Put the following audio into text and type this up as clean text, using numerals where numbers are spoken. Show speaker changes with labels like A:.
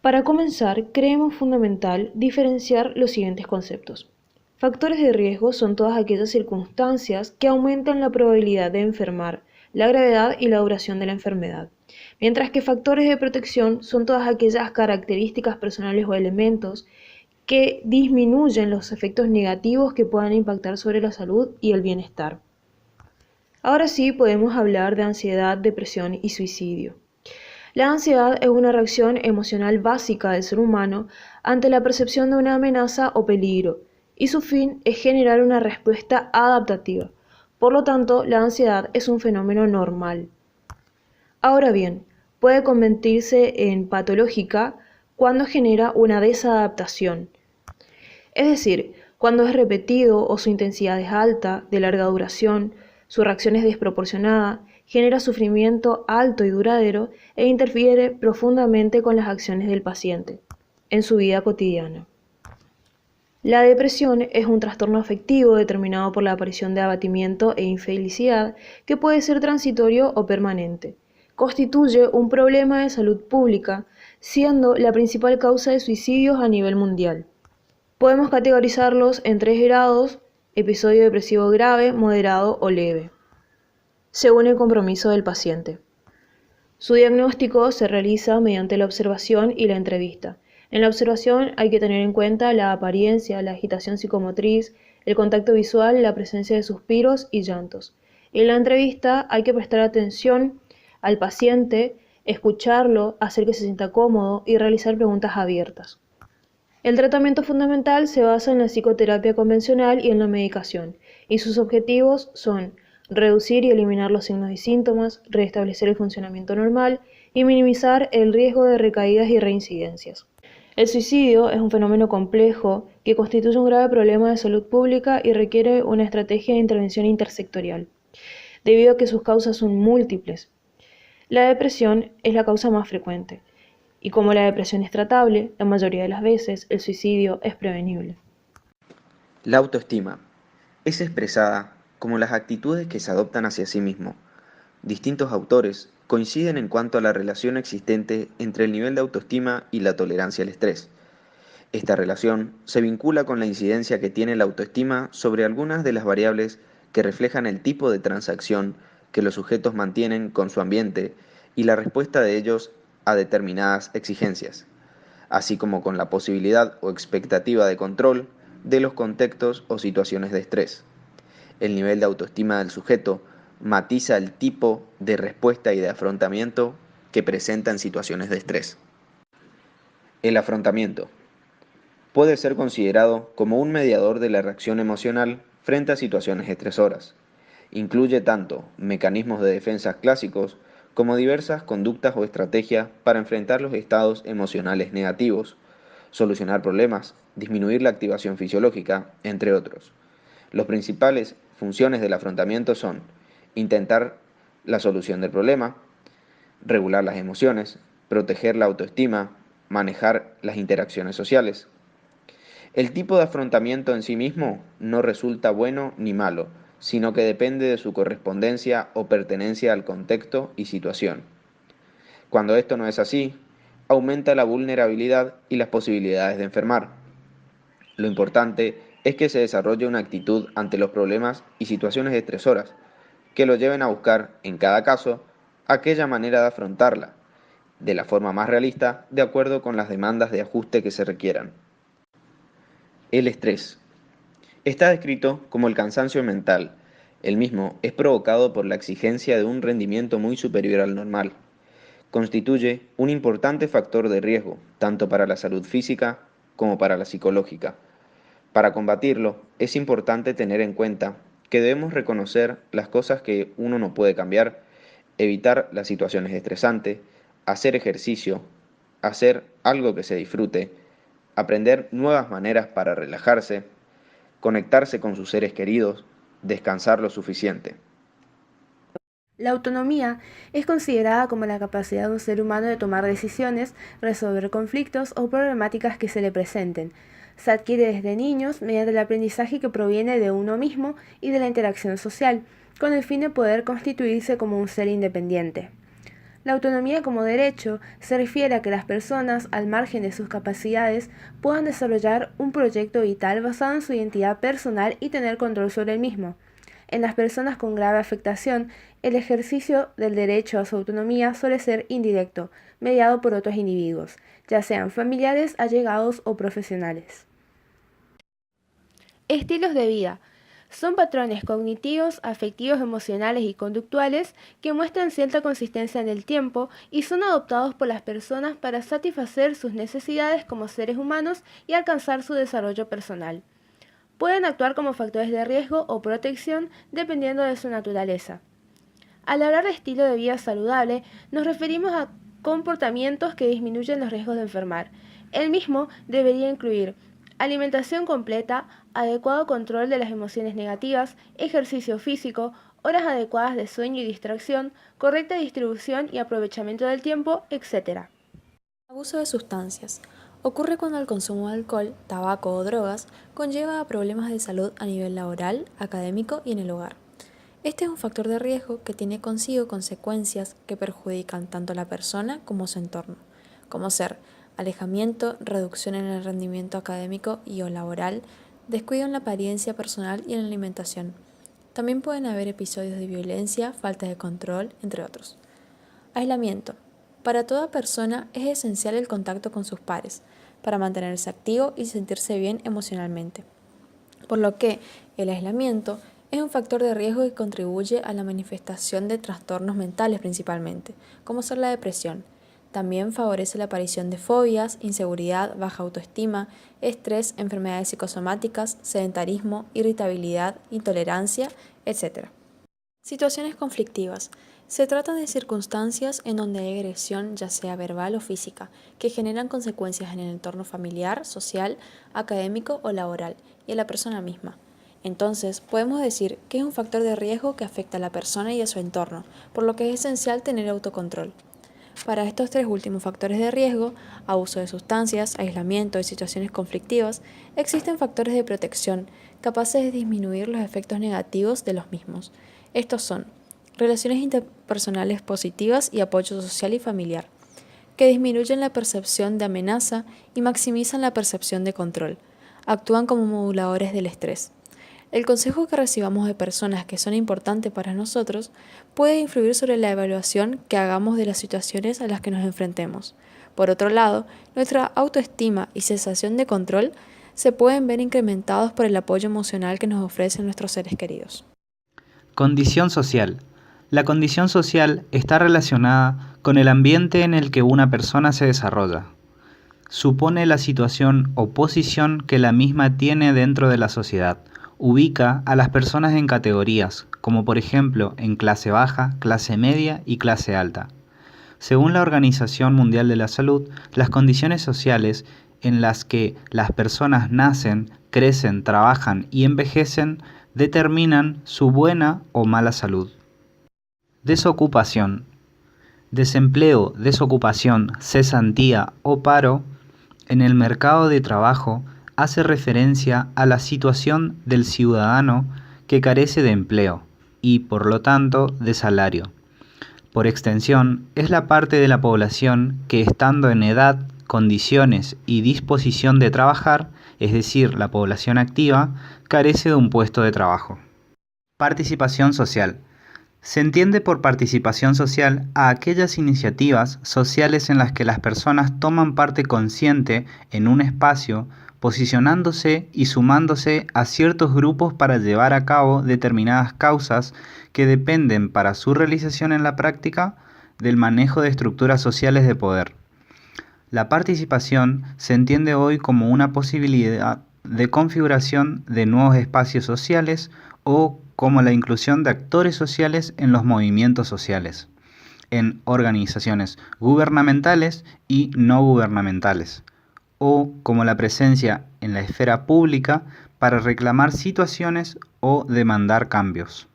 A: Para comenzar, creemos fundamental diferenciar los siguientes conceptos. Factores de riesgo son todas aquellas circunstancias que aumentan la probabilidad de enfermar, la gravedad y la duración de la enfermedad, mientras que factores de protección son todas aquellas características personales o elementos que disminuyen los efectos negativos que puedan impactar sobre la salud y el bienestar. Ahora sí podemos hablar de ansiedad, depresión y suicidio. La ansiedad es una reacción emocional básica del ser humano ante la percepción de una amenaza o peligro, y su fin es generar una respuesta adaptativa. Por lo tanto, la ansiedad es un fenómeno normal. Ahora bien, puede convertirse en patológica cuando genera una desadaptación, es decir, cuando es repetido o su intensidad es alta, de larga duración, su reacción es desproporcionada, genera sufrimiento alto y duradero e interfiere profundamente con las acciones del paciente en su vida cotidiana. La depresión es un trastorno afectivo determinado por la aparición de abatimiento e infelicidad que puede ser transitorio o permanente. Constituye un problema de salud pública, siendo la principal causa de suicidios a nivel mundial. Podemos categorizarlos en 3 grados: episodio depresivo grave, moderado o leve, según el compromiso del paciente. Su diagnóstico se realiza mediante la observación y la entrevista. En la observación hay que tener en cuenta la apariencia, la agitación psicomotriz, el contacto visual, la presencia de suspiros y llantos. En la entrevista hay que prestar atención al paciente, escucharlo, hacer que se sienta cómodo y realizar preguntas abiertas. El tratamiento fundamental se basa en la psicoterapia convencional y en la medicación, y sus objetivos son reducir y eliminar los signos y síntomas, restablecer el funcionamiento normal y minimizar el riesgo de recaídas y reincidencias. El suicidio es un fenómeno complejo que constituye un grave problema de salud pública y requiere una estrategia de intervención intersectorial, debido a que sus causas son múltiples. La depresión es la causa más frecuente, y como la depresión es tratable, la mayoría de las veces el suicidio es prevenible.
B: La autoestima es expresada como las actitudes que se adoptan hacia sí mismo. Distintos autores coinciden en cuanto a la relación existente entre el nivel de autoestima y la tolerancia al estrés. Esta relación se vincula con la incidencia que tiene la autoestima sobre algunas de las variables que reflejan el tipo de transacción que los sujetos mantienen con su ambiente y la respuesta de ellos a determinadas exigencias, así como con la posibilidad o expectativa de control de los contextos o situaciones de estrés. El nivel de autoestima del sujeto matiza el tipo de respuesta y de afrontamiento que presenta en situaciones de estrés. El afrontamiento puede ser considerado como un mediador de la reacción emocional frente a situaciones estresoras. Incluye tanto mecanismos de defensa clásicos como diversas conductas o estrategias para enfrentar los estados emocionales negativos, solucionar problemas, disminuir la activación fisiológica, entre otros. Las principales funciones del afrontamiento son intentar la solución del problema, regular las emociones, proteger la autoestima, manejar las interacciones sociales. El tipo de afrontamiento en sí mismo no resulta bueno ni malo, sino que depende de su correspondencia o pertenencia al contexto y situación. Cuando esto no es así, aumenta la vulnerabilidad y las posibilidades de enfermar. Lo importante es que se desarrolle una actitud ante los problemas y situaciones estresoras, que lo lleven a buscar, en cada caso, aquella manera de afrontarla, de la forma más realista, de acuerdo con las demandas de ajuste que se requieran. El estrés está descrito como el cansancio mental. El mismo es provocado por la exigencia de un rendimiento muy superior al normal. Constituye un importante factor de riesgo, tanto para la salud física como para la psicológica. Para combatirlo, es importante tener en cuenta que debemos reconocer las cosas que uno no puede cambiar, evitar las situaciones estresantes, hacer ejercicio, hacer algo que se disfrute, aprender nuevas maneras para relajarse, conectarse con sus seres queridos, descansar lo suficiente.
C: La autonomía es considerada como la capacidad de un ser humano de tomar decisiones, resolver conflictos o problemáticas que se le presenten. Se adquiere desde niños mediante el aprendizaje que proviene de uno mismo y de la interacción social, con el fin de poder constituirse como un ser independiente. La autonomía como derecho se refiere a que las personas, al margen de sus capacidades, puedan desarrollar un proyecto vital basado en su identidad personal y tener control sobre el mismo. En las personas con grave afectación, el ejercicio del derecho a su autonomía suele ser indirecto, mediado por otros individuos, ya sean familiares, allegados o profesionales. Estilos de vida. Son patrones cognitivos, afectivos, emocionales y conductuales que muestran cierta consistencia en el tiempo y son adoptados por las personas para satisfacer sus necesidades como seres humanos y alcanzar su desarrollo personal. Pueden actuar como factores de riesgo o protección dependiendo de su naturaleza. Al hablar de estilo de vida saludable, nos referimos a comportamientos que disminuyen los riesgos de enfermar. El mismo debería incluir alimentación completa, adecuado control de las emociones negativas, ejercicio físico, horas adecuadas de sueño y distracción, correcta distribución y aprovechamiento del tiempo, etc.
D: Abuso de sustancias. Ocurre cuando el consumo de alcohol, tabaco o drogas conlleva a problemas de salud a nivel laboral, académico y en el hogar. Este es un factor de riesgo que tiene consigo consecuencias que perjudican tanto a la persona como a su entorno, como ser alejamiento, reducción en el rendimiento académico y o laboral, descuido en la apariencia personal y en la alimentación. También pueden haber episodios de violencia, falta de control, entre otros. Aislamiento. Para toda persona es esencial el contacto con sus pares, para mantenerse activo y sentirse bien emocionalmente. Por lo que el aislamiento es un factor de riesgo que contribuye a la manifestación de trastornos mentales principalmente, como ser la depresión. También favorece la aparición de fobias, inseguridad, baja autoestima, estrés, enfermedades psicosomáticas, sedentarismo, irritabilidad, intolerancia, etc. Situaciones conflictivas. Se trata de circunstancias en donde hay agresión, ya sea verbal o física, que generan consecuencias en el entorno familiar, social, académico o laboral y a la persona misma. Entonces, podemos decir que es un factor de riesgo que afecta a la persona y a su entorno, por lo que es esencial tener autocontrol. Para estos tres últimos factores de riesgo, abuso de sustancias, aislamiento y situaciones conflictivas, existen factores de protección capaces de disminuir los efectos negativos de los mismos. Estos son relaciones interpersonales positivas y apoyo social y familiar, que disminuyen la percepción de amenaza y maximizan la percepción de control. Actúan como moduladores del estrés. El consejo que recibamos de personas que son importantes para nosotros puede influir sobre la evaluación que hagamos de las situaciones a las que nos enfrentemos. Por otro lado, nuestra autoestima y sensación de control se pueden ver incrementados por el apoyo emocional que nos ofrecen nuestros seres queridos.
E: Condición social. La condición social está relacionada con el ambiente en el que una persona se desarrolla. Supone la situación o posición que la misma tiene dentro de la sociedad. Ubica a las personas en categorías, como por ejemplo en clase baja, clase media y clase alta. Según la Organización Mundial de la Salud, las condiciones sociales en las que las personas nacen, crecen, trabajan y envejecen determinan su buena o mala salud. Desocupación. Desempleo, desocupación, cesantía o paro en el mercado de trabajo hace referencia a la situación del ciudadano que carece de empleo y, por lo tanto, de salario. Por extensión, es la parte de la población que, estando en edad, condiciones y disposición de trabajar, es decir, la población activa, carece de un puesto de trabajo. Participación social. Se entiende por participación social a aquellas iniciativas sociales en las que las personas toman parte consciente en un espacio, posicionándose y sumándose a ciertos grupos para llevar a cabo determinadas causas que dependen para su realización en la práctica del manejo de estructuras sociales de poder. La participación se entiende hoy como una posibilidad de configuración de nuevos espacios sociales o como la inclusión de actores sociales en los movimientos sociales, en organizaciones gubernamentales y no gubernamentales, o como la presencia en la esfera pública para reclamar situaciones o demandar cambios.